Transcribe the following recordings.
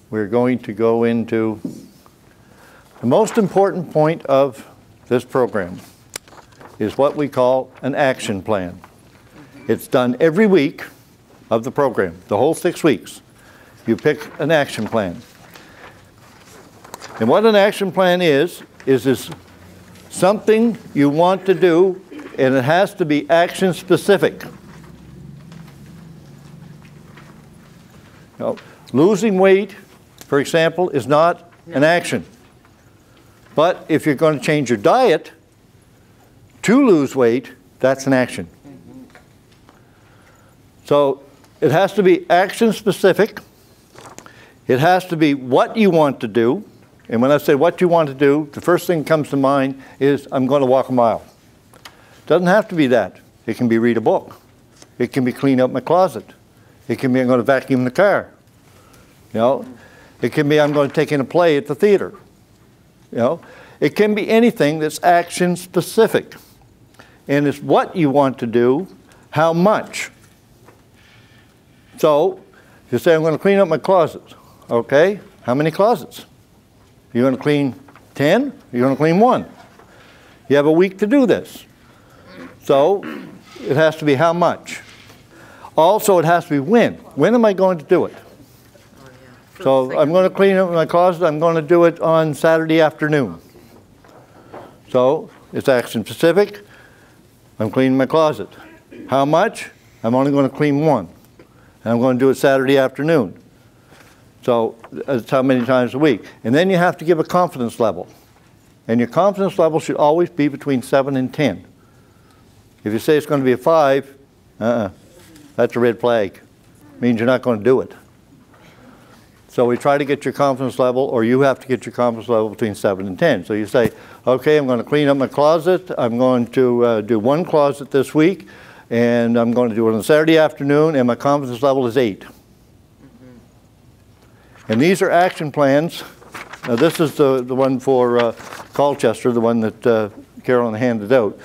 we're going to go into the most important point of this program is what we call an action plan. It's done every week of the program, the whole 6 weeks. You pick an action plan. And what an action plan is something you want to do, and it has to be action specific. Now, losing weight, for example, is not an action. But if you're going to change your diet to lose weight, that's an action. So it has to be action specific. It has to be what you want to do. And when I say what you want to do, the first thing that comes to mind is I'm going to walk a mile. It doesn't have to be that. It can be read a book. It can be clean up my closet. It can be I'm going to vacuum the car. You know, it can be I'm going to take in a play at the theater. You know, it can be anything that's action specific. And it's what you want to do, how much. So you say I'm going to clean up my closet. Okay, how many closets? You're going to clean 10? You're going to clean 1. You have a week to do this. So it has to be how much. Also, it has to be when. When am I going to do it? So I'm going to clean up my closet. I'm going to do it on Saturday afternoon. So it's action specific. I'm cleaning my closet. How much? I'm only going to clean 1. And I'm going to do it Saturday afternoon. So that's how many times a week. And then you have to give a confidence level. And your confidence level should always be between 7 and 10. If you say it's going to be a 5, that's a red flag. It means you're not going to do it. So we try to get your confidence level, or you have to get your confidence level between 7 and 10. So you say, okay, I'm going to clean up my closet. I'm going to do 1 closet this week, and I'm going to do it on Saturday afternoon, and my confidence level is 8. And these are action plans. Now this is the one for Colchester, the one that Carolyn handed out.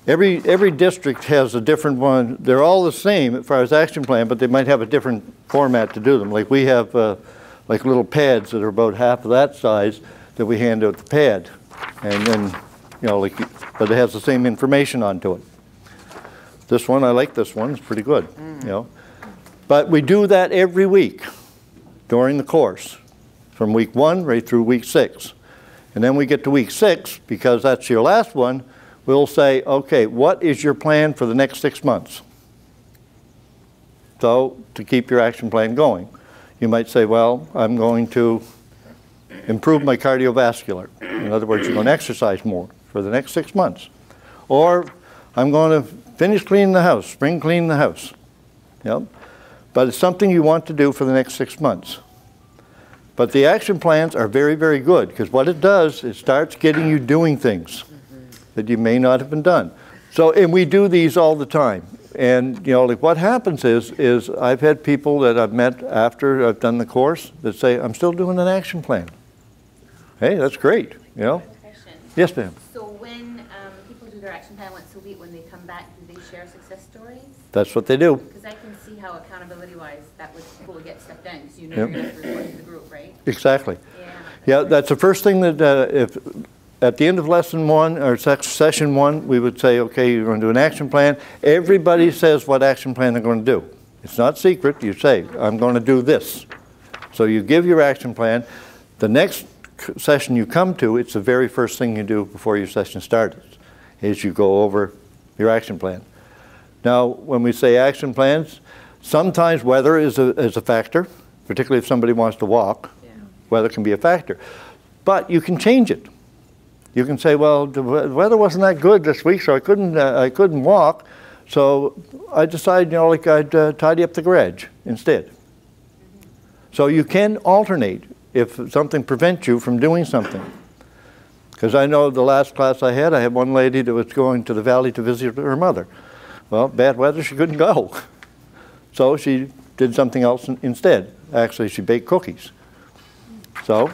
Every district has a different one. They're all the same as far as action plan, but they might have a different format to do them. Like we have like little pads that are about half of that size that we hand out the pad. And then, you know, like, but it has the same information onto it. This one, I like this one, it's pretty good, you know. But we do that every week during the course, from week 1 right through week 6. And then we get to week 6, because that's your last one, we'll say, okay, what is your plan for the next 6 months? So, to keep your action plan going. You might say, well, I'm going to improve my cardiovascular. In other words, you're going to exercise more for the next 6 months. Or, I'm going to finish cleaning the house, spring clean the house. Yep. But it's something you want to do for the next 6 months. But the action plans are very, very good, because what it does, it starts getting you doing things that you may not have been done. So, and we do these all the time. And, you know, like what happens is I've had people that I've met after I've done the course that say, I'm still doing an action plan. Hey, that's great, you know. Question. Yes, ma'am. So when people do their action plan once a week, when they come back, do they share success stories? That's what they do. Because I can see how accountability-wise that would people would get stuff done, because you know you're going to have to report to the group, right? Exactly. Yeah. Yeah, that's the first thing that if at the end of lesson 1 or session 1, we would say, okay, you're going to do an action plan. Everybody says what action plan they're going to do. It's not secret. You say, I'm going to do this. So you give your action plan. The next session you come to, it's the very first thing you do before your session starts, is you go over your action plan. Now, when we say action plans, sometimes weather is a factor, particularly if somebody wants to walk. Yeah. Weather can be a factor. But you can change it. You can say, well, the weather wasn't that good this week, so I couldn't walk. So I decided, you know, like I'd tidy up the garage instead. So you can alternate if something prevents you from doing something. Because I know the last class I had one lady that was going to the valley to visit her mother. Well, bad weather, she couldn't go. So she did something else instead. Actually, she baked cookies. So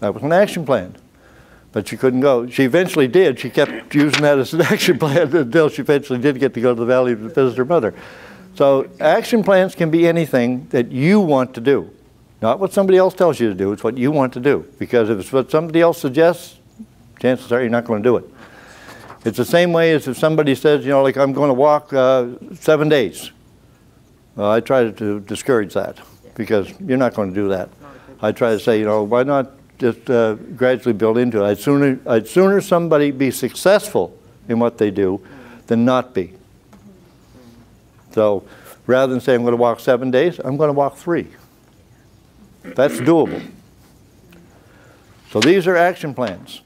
that was an action plan. But she couldn't go. She eventually did. She kept using that as an action plan until she eventually did get to go to the valley to visit her mother. So action plans can be anything that you want to do. Not what somebody else tells you to do, it's what you want to do. Because if it's what somebody else suggests, chances are you're not going to do it. It's the same way as if somebody says, you know, like, I'm going to walk 7 days. I try to discourage that, because you're not going to do that. I try to say, you know, why not just gradually build into it. I'd sooner somebody be successful in what they do than not be. So rather than saying I'm going to walk 7 days, I'm going to walk 3. That's doable. So these are action plans.